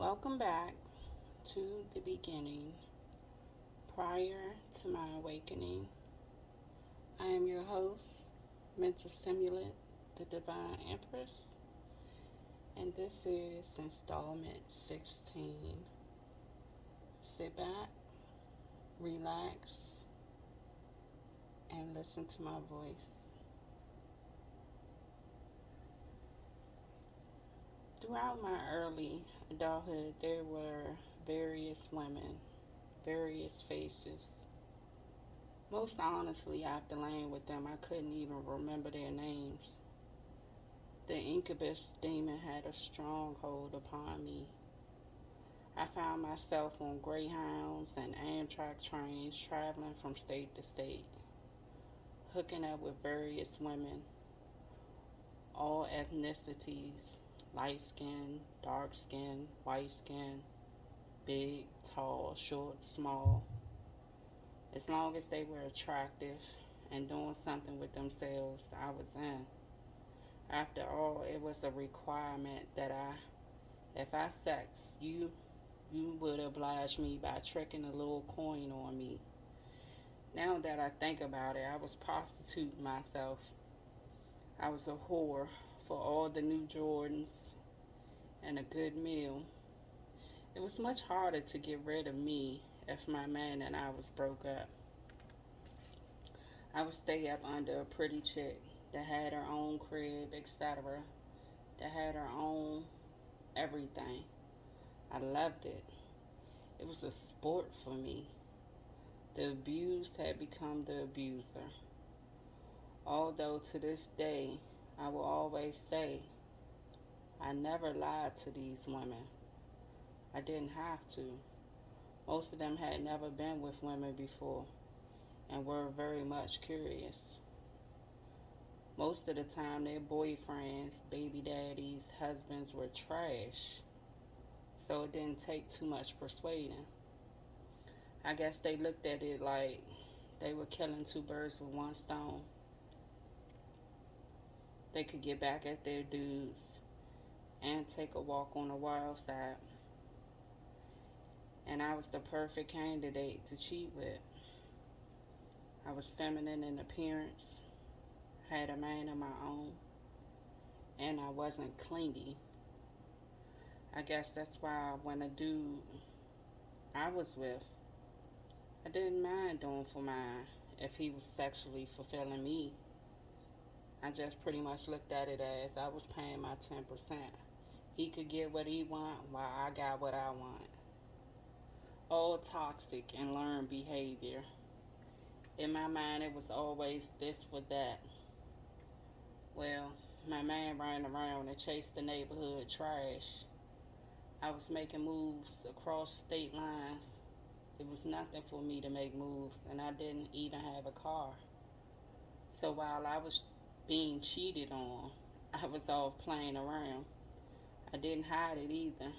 Welcome back to the beginning, prior to my awakening. I am your host, Mental Stimulant, the Divine Empress, and this is Installment 16. Sit back, relax, and listen to my voice. Throughout my early adulthood, there were various women, various faces. Most honestly, after laying with them, I couldn't even remember their names. The incubus demon had a strong hold upon me. I found myself on Greyhounds and Amtrak trains traveling from state to state, hooking up with various women, all ethnicities, light skin, dark skin, white skin, big, tall, short, small. As long as they were attractive and doing something with themselves, I was in. After all, it was a requirement that if I sex you would oblige me by tricking a little coin on me. Now that I think about it, I was prostituting myself. I was a whore for all the new Jordans and a good meal. It was much harder to get rid of me if my man and I was broke up. I would stay up under a pretty chick that had her own crib, etc., that had her own everything. I loved it. It was a sport for me. The abused had become the abuser. Although to this day, I will always say, I never lied to these women. I didn't have to. Most of them had never been with women before and were very much curious. Most of the time, their boyfriends, baby daddies, husbands were trash, so it didn't take too much persuading. I guess they looked at it like they were killing two birds with one stone. They could get back at their dudes and take a walk on the wild side. And I was the perfect candidate to cheat with. I was feminine in appearance, had a man of my own, and I wasn't clingy. I guess that's why when a dude I was with, I didn't mind doing for mine if he was sexually fulfilling me. I just pretty much looked at it as I was paying my 10%. He could get what he want while I got what I want. All toxic and learned behavior. In my mind, it was always this or that. Well, my man ran around and chased the neighborhood trash. I was making moves across state lines. It was nothing for me to make moves, and I didn't even have a car. So while I was being cheated on, I was off playing around. I didn't hide it either.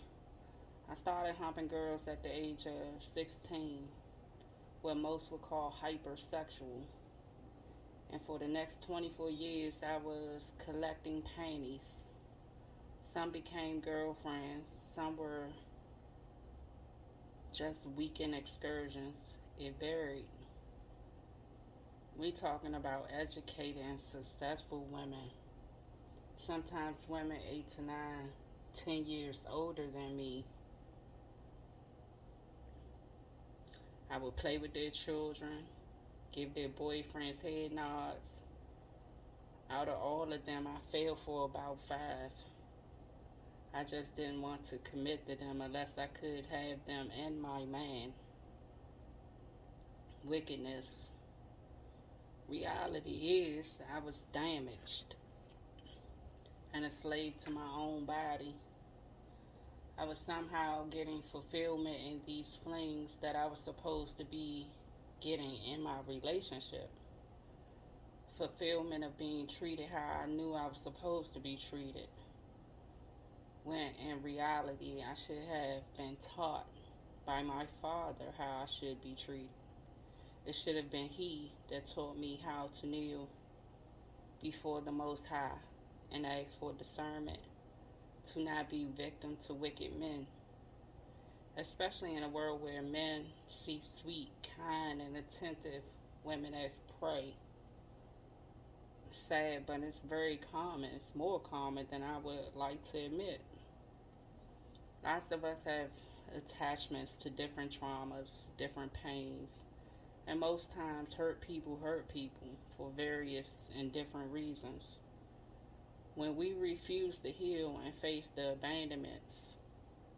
I started humping girls at the age of 16, what most would call hypersexual. And for the next 24 years, I was collecting panties. Some became girlfriends, some were just weekend excursions. It varied. We talking about educated and successful women. Sometimes women 8 to 9, 10 years older than me. I would play with their children, give their boyfriends head nods. Out of all of them, I failed for about 5. I just didn't want to commit to them unless I could have them and my man. Wickedness. Reality is, I was damaged and a slave to my own body. I was somehow getting fulfillment in these flings that I was supposed to be getting in my relationship. Fulfillment of being treated how I knew I was supposed to be treated. When in reality, I should have been taught by my father how I should be treated. It should have been he that taught me how to kneel before the Most High and ask for discernment to not be victim to wicked men. especially in a world where men see sweet, kind, and attentive women as prey. Sad, but it's very common. It's more common than I would like to admit. Lots of us have attachments to different traumas, different pains, and most times hurt people for various and different reasons. When we refuse to heal and face the abandonments,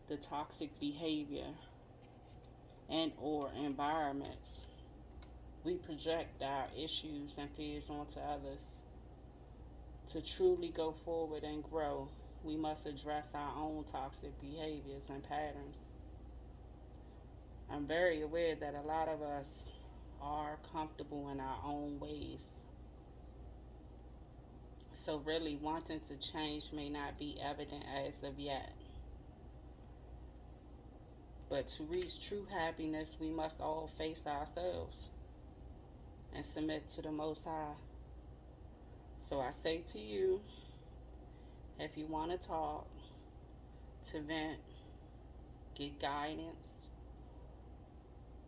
the toxic behavior, and or environments, we project our issues and fears onto others. To truly go forward and grow, we must address our own toxic behaviors and patterns. I'm very aware that a lot of us are comfortable in our own ways. So, really, wanting to change may not be evident as of yet. But to reach true happiness, we must all face ourselves and submit to the Most High. So, I say to you, if you want to talk, to vent, get guidance,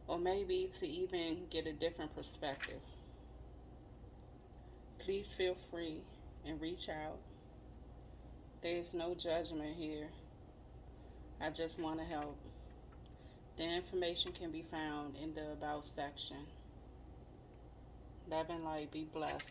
or maybe to even get a different perspective, please feel free and reach out. There's no judgment here. I just want to help. The information can be found in the About section. Love and light, be blessed.